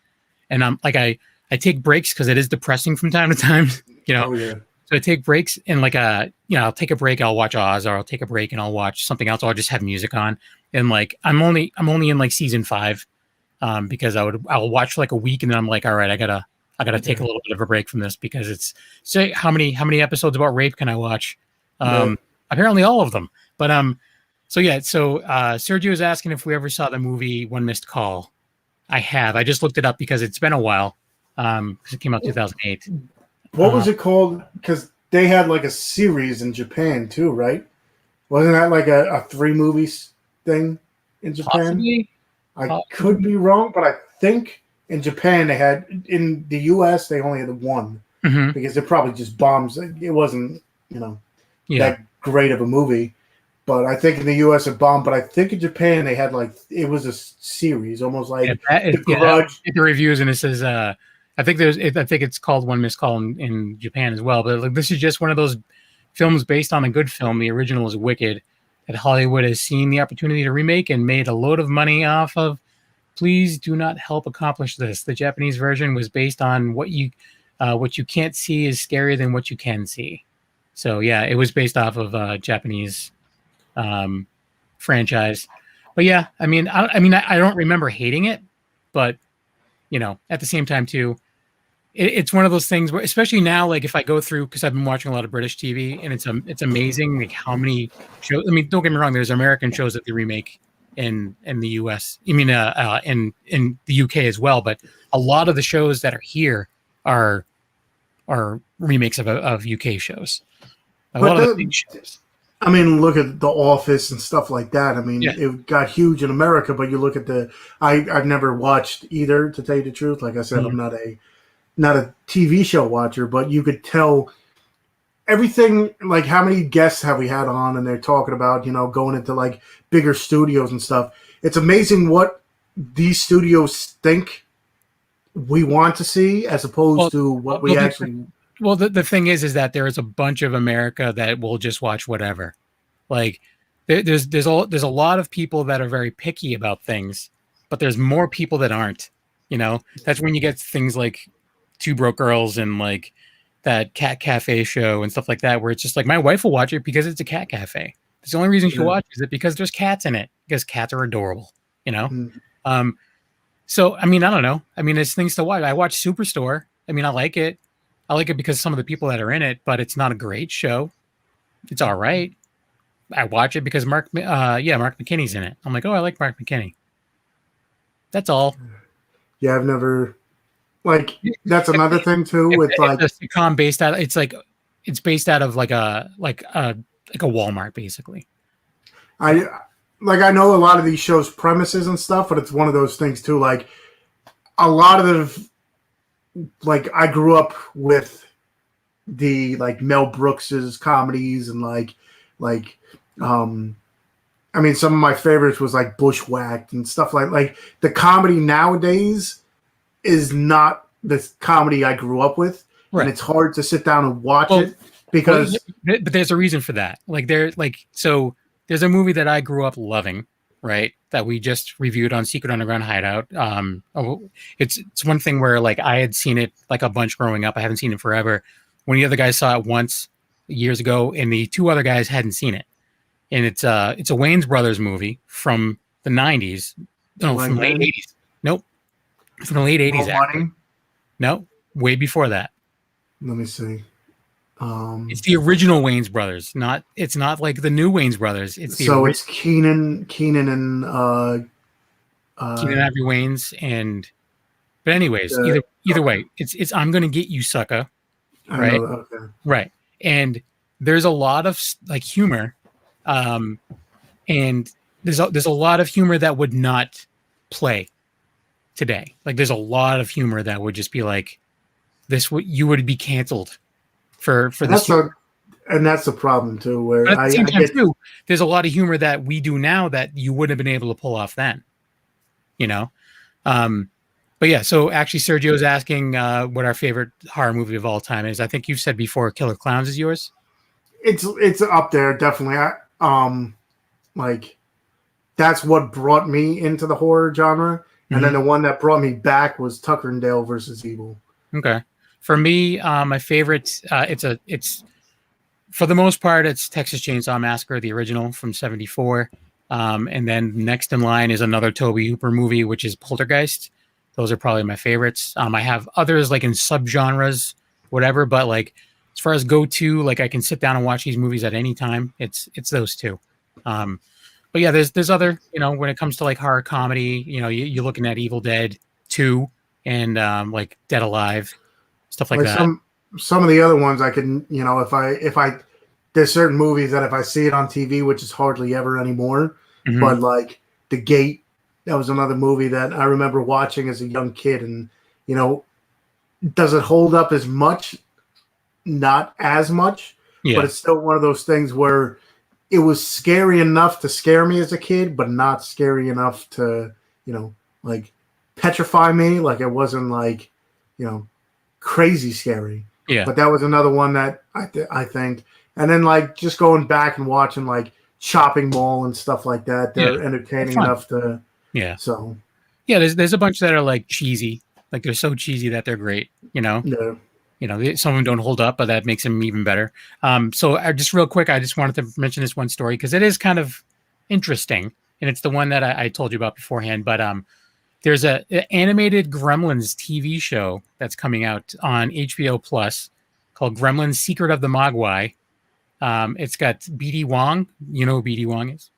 and I'm like, I take breaks because it is depressing from time to time, So I take breaks and like I'll take a break, I'll watch Oz, or I'll take a break and I'll watch something else, or I'll just have music on. And like I'm only in like season 5, because I'll watch like a week and then I'm like, all right, I gotta take a little bit of a break from this because it's how many episodes about rape can I watch? Apparently all of them. But so Sergio is asking if we ever saw the movie One Missed Call. I have. I just looked it up because it's been a while. Because it came out 2008. What was it called? Because they had like a series in Japan too, right? Wasn't that like a 3 movies thing in Japan? Possibly. I could be wrong, but I think in Japan they had. In the US they only had the one because it probably just bombs. It wasn't that great of a movie, but I think in the US it bombed. But I think in Japan they had like it was a series, almost like The Grudge. The reviews, and it says I think it's called One Missed Call in Japan as well. But like, this is just one of those films based on a good film. The original is Wicked, that Hollywood has seen the opportunity to remake and made a load of money off of. Please do not help accomplish this. The Japanese version was based on what you can't see is scarier than what you can see. So yeah, it was based off of a Japanese franchise. But yeah, I mean, I don't remember hating it, but at the same time too, it's one of those things where, especially now, like if I go through, because I've been watching a lot of British TV, and it's amazing like how many shows. I mean, don't get me wrong, there's American shows that they remake in the US. I mean, in the UK as well, but a lot of the shows that are here are remakes of UK shows. A lot of the big shows. I mean, look at The Office and stuff like that. I mean, it got huge in America, but you look at I've never watched either, to tell you the truth. Like I said, I'm not a TV show watcher, but you could tell everything. Like, how many guests have we had on, and they're talking about, going into like bigger studios and stuff. It's amazing what these studios think we want to see as opposed to what we actually. Well, the thing is that there is a bunch of America that will just watch whatever. Like there's a lot of people that are very picky about things, but there's more people that aren't. That's when you get things like Two Broke Girls and like that Cat Cafe show and stuff like that, where it's just like my wife will watch it because it's a cat cafe. That's the only reason she watches it, because there's cats in it, because cats are adorable. So I mean, I don't know. I mean, there's things to watch. I watch Superstore. I mean, I like it. I like it because some of the people that are in it, but it's not a great show. It's all right. I watch it because Mark McKinney's in it. I'm like, oh, I like Mark McKinney. That's all. Yeah, I've never like. That's another thing too. With like a sitcom based out. It's based out of like a Walmart basically. I know a lot of these shows premises and stuff, but it's one of those things too. Like a lot of the, like, I grew up with the, like, Mel Brooks's comedies and like I mean, some of my favorites was like Bushwhacked and stuff like the comedy nowadays is not the comedy I grew up with, Right. and it's hard to sit down and watch it because. But there's a reason for that. Like so there's a movie that I grew up loving, right? That we just reviewed on Secret Underground Hideout. It's one thing where like I had seen it like a bunch growing up. I haven't seen it forever. One of the other guys saw it once years ago, and the two other guys hadn't seen it. And it's a Wayans Brothers movie from the 90s. No, from the late 80s. Nope. From the late 80s, actually. No, way before that. Let me see. It's the original Wayans Brothers. It's not like the new Wayans Brothers. It's it's Keenan and Keenan Ivory Wayans but anyways, either way, it's I'm Gonna Get You, Sucker. Right. Okay. Right. And there's a lot of like humor. And there's a lot of humor that would not play today. Like there's a lot of humor that would just be like you would be canceled for this. And that's the problem too. Where but at the same time too, there's a lot of humor that we do now that you wouldn't have been able to pull off then. You know, but yeah. So actually, Sergio's asking what our favorite horror movie of all time is. I think you've said before, Killer Clowns is yours. It's up there definitely. Like that's what brought me into the horror genre, and then the one that brought me back was Tucker and Dale versus Evil. Okay, for me, my favorite it's for the most part it's Texas Chainsaw Massacre, the original from '74, and then next in line is another Tobe Hooper movie, which is Poltergeist. Those are probably my favorites. I have others like in subgenres, whatever, but like as far as go-to, like I can sit down and watch these movies at any time. It's those two. But yeah, there's other, you know, when it comes to like horror comedy, you know, you're looking at Evil Dead 2 and like Dead Alive, stuff like that. Some of the other ones I can, you know, if I there's certain movies that if I see it on TV, which is hardly ever anymore, but like The Gate, that was another movie that I remember watching as a young kid, and you know, does it hold up as much? Not as much, but it's still one of those things where it was scary enough to scare me as a kid, but not scary enough to, you know, like petrify me. Like it wasn't like, you know, crazy scary. Yeah. But that was another one that I think. And then like just going back and watching like Chopping Mall and stuff like that, they're entertaining enough to. Yeah. So. Yeah, there's a bunch that are like cheesy, like they're so cheesy that they're great. You know. Yeah. You know, some of them don't hold up, but that makes them even better. So just real quick, I just wanted to mention this one story because it is kind of interesting, and it's the one that I told you about beforehand. But there's an animated Gremlins TV show that's coming out on HBO Plus called Gremlins: Secret of the Mogwai. It's got B.D. Wong. You know who B.D. Wong is?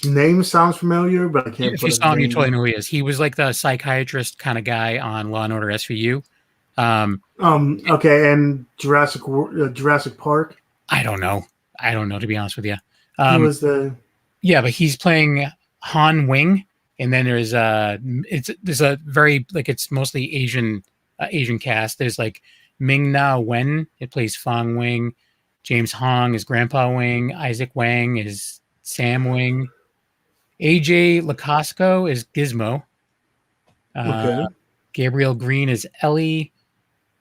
Name sounds familiar, but I can't. If you saw him, you totally know who he is. He was like the psychiatrist kind of guy on Law and Order SVU. Okay, and Jurassic Park. I don't know, to be honest with you. He was the. Yeah, but he's playing Han Wing, and then there's a very like it's mostly Asian cast. There's like Ming Na Wen, it plays Fong Wing. James Hong is Grandpa Wing. Isaac Wang is Sam Wing. AJ Lacasco is Gizmo. Okay. Gabriel Green is Ellie.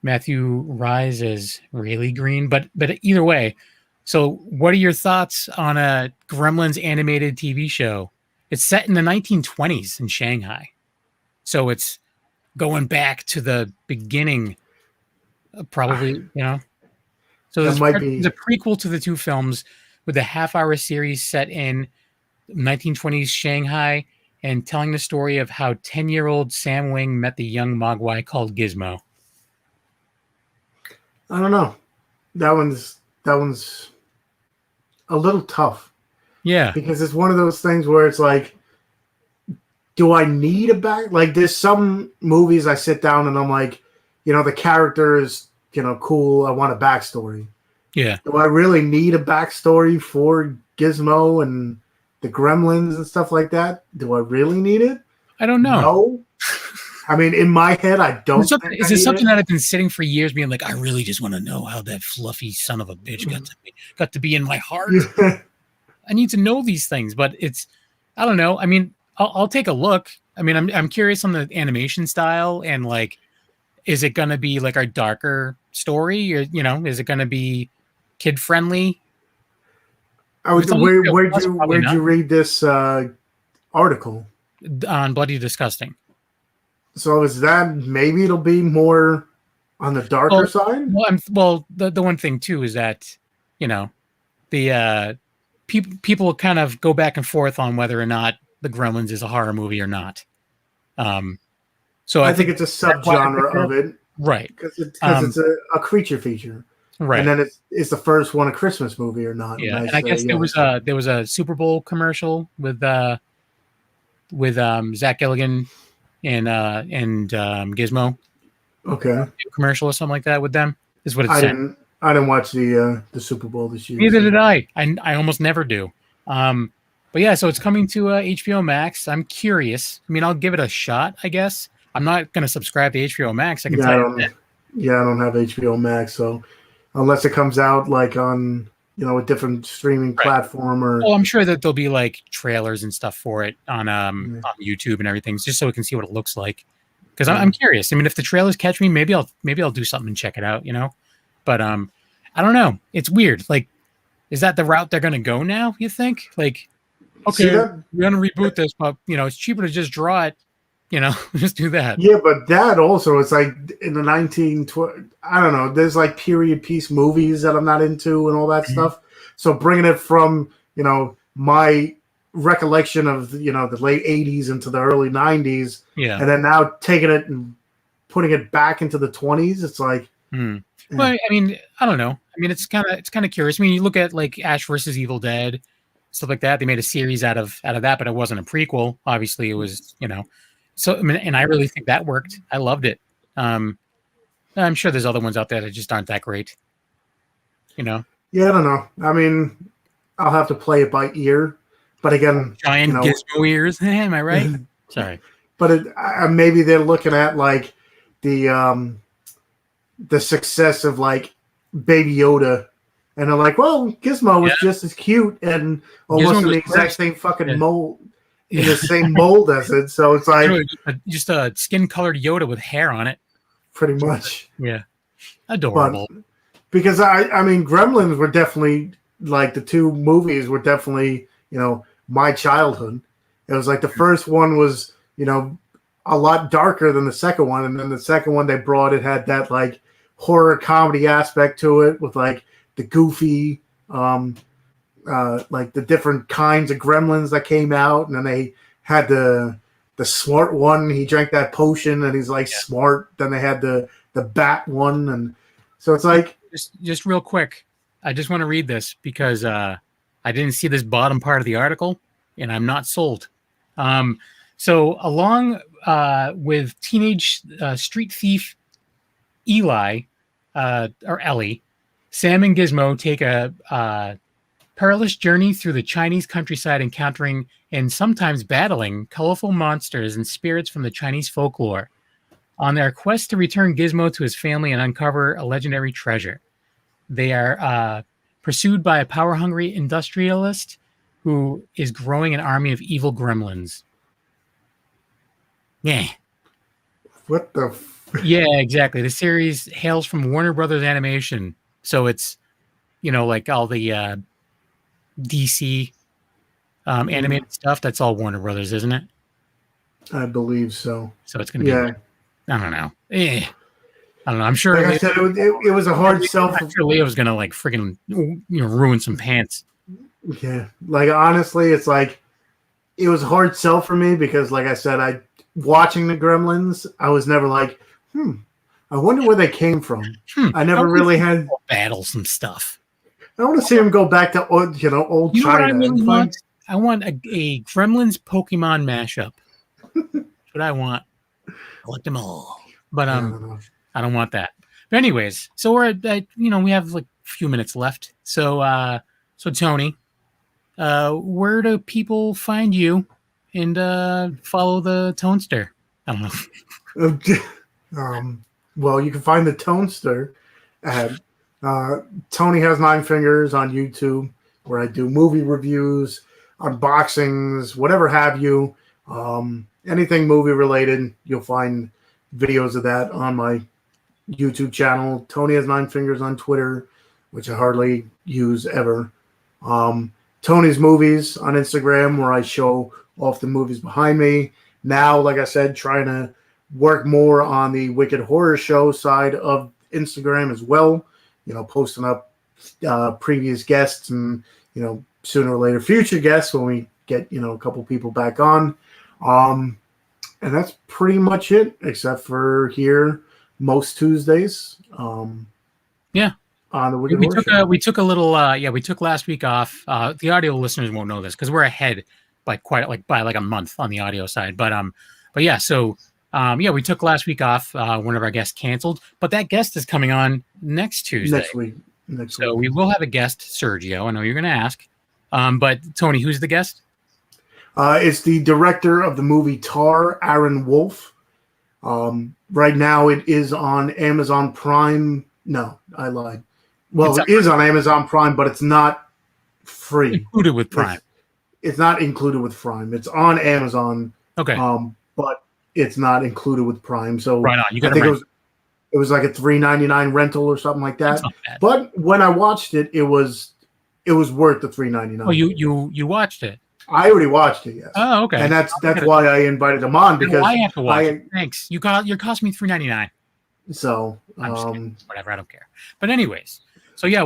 Matthew Rise is Rayleigh Green. But either way, so what are your thoughts on a Gremlins animated TV show? It's set in the 1920s in Shanghai. So it's going back to the beginning, probably, you know. So there's a prequel to the two films with a half-hour series set in 1920s Shanghai and telling the story of how 10-year-old Sam Wing met the young Mogwai called Gizmo. I don't know. That one's a little tough. Yeah. Because it's one of those things where it's like, do I need a back? Like, there's some movies I sit down and I'm like, you know, the character is, you know, cool. I want a backstory. Yeah. Do I really need a backstory for Gizmo and the Gremlins and stuff like that? Do I really need it? I don't know. No. I mean, in my head, I don't. Is it something that I've been sitting for years, being like, I really just want to know how that fluffy son of a bitch got to be in my heart. I need to know these things, but I don't know. I mean, I'll take a look. I mean, I'm curious on the animation style and like, is it going to be like a darker story, or is it going to be kid friendly? Where'd you read this article on Bloody Disgusting? So is that maybe it'll be more on the darker side? Well, the one thing too is that the people kind of go back and forth on whether or not the Gremlins is a horror movie or not. So I think it's a subgenre of it, right? Because it's a creature feature, right? And then it's the first one a Christmas movie or not? Yeah, and I guess there was a Super Bowl commercial with Zach Gilligan and Gizmo. Okay, commercial or something like that with them is what it said. I didn't watch the Super Bowl this year. Neither did I. I almost never do. But yeah, so it's coming to HBO Max. I'm curious. I mean, I'll give it a shot, I guess. I'm not going to subscribe to HBO Max. I can tell you that. Yeah, I don't have HBO Max, so unless it comes out like on a different streaming platform or. Oh, I'm sure that there'll be like trailers and stuff for it on YouTube and everything, just so we can see what it looks like. Because I'm curious. I mean, if the trailers catch me, maybe I'll do something and check it out. But I don't know. It's weird. Like, is that the route they're going to go now? You think? Like, okay, we're going to reboot this, but it's cheaper to just draw it. Just do that. Yeah, but that also, it's like in the 1920s, I don't know, there's like period piece movies that I'm not into and all that stuff. So bringing it from, my recollection of, the late 80s into the early 90s, and then now taking it and putting it back into the 20s, it's like. Well, I mean, I don't know. I mean, it's kind of curious. I mean, you look at like Ash versus Evil Dead, stuff like that. They made a series out of that, but it wasn't a prequel. Obviously, it was, So I mean, and I really think that worked. I loved it. I'm sure there's other ones out there that just aren't that great. Yeah, I don't know. I mean, I'll have to play it by ear. But again, giant gizmo ears. Am I right? Sorry. But maybe they're looking at like the success of like Baby Yoda, and they're like, well, Gizmo was just as cute and almost in the exact same fucking mold. In the same mold as it, so it's like just a skin-colored Yoda with hair on it, pretty much. Yeah, adorable. But, because I mean, Gremlins were definitely like the two movies were definitely my childhood. It was like the first one was a lot darker than the second one, and then the second one it had that like horror comedy aspect to it with like the goofy. Like the different kinds of gremlins that came out, and then they had the smart one. He drank that potion, and he's like smart. Then they had the bat one, and so it's like just real quick. I just want to read this because I didn't see this bottom part of the article, and I'm not sold. So along with teenage street thief Eli or Ellie, Sam and Gizmo take a perilous journey through the Chinese countryside, encountering and sometimes battling colorful monsters and spirits from the Chinese folklore. On their quest to return Gizmo to his family and uncover a legendary treasure, they are pursued by a power-hungry industrialist who is growing an army of evil gremlins. Yeah. What the? Yeah, exactly. The series hails from Warner Brothers Animation, so it's like all the DC animated stuff. That's all Warner Brothers, isn't it? I believe so. So it's going to be. I don't know. I don't know. I'm sure. Like I said, it was a hard sell. I'm sure Leo was going to like freaking ruin some pants. Yeah, like honestly, it's like it was a hard sell for me because, like I said, watching the Gremlins, I was never like, I wonder where they came from. I never really had battles and stuff. I want to see him go back to old China. What I really want? I want a Gremlins Pokemon mashup. That's what I want. I want them all, but I don't want that. But anyways, so we're at we have like a few minutes left. So Tony, where do people find you and follow the Tonester? I don't know. Well, you can find the Tonester at Tony Has Nine Fingers on YouTube, where I do movie reviews, unboxings, whatever have you. Anything movie related, you'll find videos of that on my YouTube channel. Tony Has Nine Fingers on Twitter, which I hardly use ever. Tony's Movies on Instagram, where I show off the movies behind me. Now, like I said, trying to work more on the Wicked Horror Show side of Instagram as well. Posting up previous guests and, sooner or later future guests when we get, a couple people back on. And that's pretty much it, except for here most Tuesdays. Yeah. On the Wicked Horror Show. We took a little, we took last week off. The audio listeners won't know this because we're ahead by a month on the audio side. But yeah, so we took last week off. One of our guests canceled, but that guest is coming on next Tuesday. Next week. week. We will have a guest, Sergio. I know you're going to ask. But Tony, who's the guest? It's the director of the movie Tar, Aaron Wolf. Right now it is on Amazon Prime. No, I lied. Well, it is on Amazon Prime, but it's not free. Included with Prime. It's not included with Prime. It's on Amazon. Okay. But it's not included with Prime. So right on. You got it was like a $3.99 rental or something like that. But when I watched it, it was worth the $3.99. Oh, you watched it? I already watched it. Yes. Oh, okay. And that's why I invited him on, because I have to watch it. Thanks. You cost me $3.99. So whatever. I don't care. But anyways, so yeah,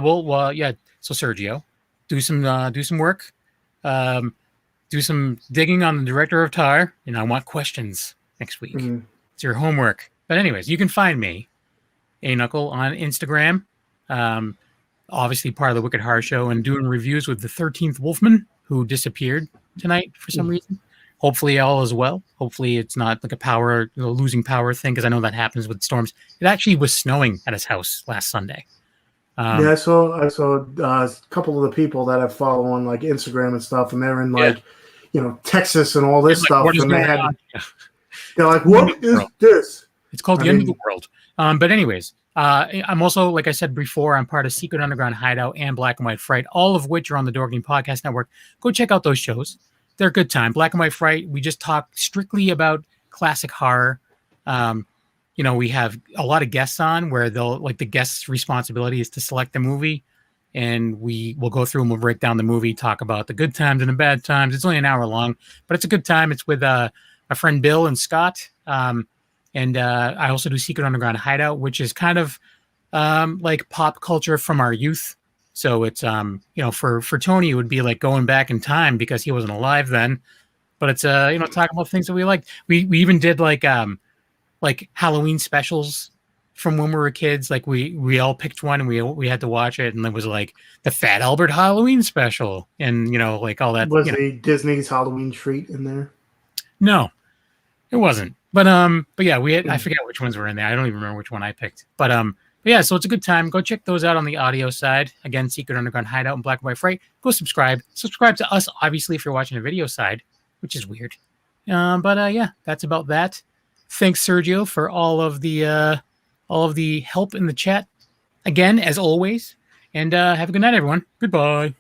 So Sergio, do some work, do some digging on the director of Tar. I want questions next week. Mm-hmm. It's your homework. But anyways, you can find me, A-Knuckle, on Instagram. Obviously part of the Wicked Horror Show, and doing reviews with the 13th Wolfman, who disappeared tonight for some reason. Hopefully all is well. Hopefully it's not like a losing power thing, because I know that happens with storms. It actually was snowing at his house last Sunday. I saw a couple of the people that I follow on like Instagram and stuff, and they're in Texas and all this stuff, and they're like, "What is this?" It's called the end of the world. But anyways, I'm also, like I said before, I'm part of Secret Underground Hideout and Black and White Fright, all of which are on the Dorking Podcast Network. Go check out those shows. They're a good time. Black and White Fright, we just talk strictly about classic horror. We have a lot of guests on where the guest's responsibility is to select the movie, and we will go through and we'll break down the movie, talk about the good times and the bad times. It's only an hour long, but it's a good time. It's with my friend Bill and Scott. And I also do Secret Underground Hideout, which is kind of like pop culture from our youth. So it's, for Tony, it would be like going back in time because he wasn't alive then. But it's, talking about things that we liked. We even did like Halloween specials from when we were kids. Like we all picked one and we had to watch it. And it was like the Fat Albert Halloween special. And, like all that. Was the Disney's Halloween Treat in there? No, it wasn't. But yeah, I forget which ones were in there. I don't even remember which one I picked. But yeah, so it's a good time. Go check those out on the audio side. Again, Secret Underground Hideout and Black and White Fright. Go subscribe. Subscribe to us, obviously, if you're watching the video side, which is weird. But yeah, that's about that. Thanks, Sergio, for all of the help in the chat. Again, as always. And have a good night, everyone. Goodbye.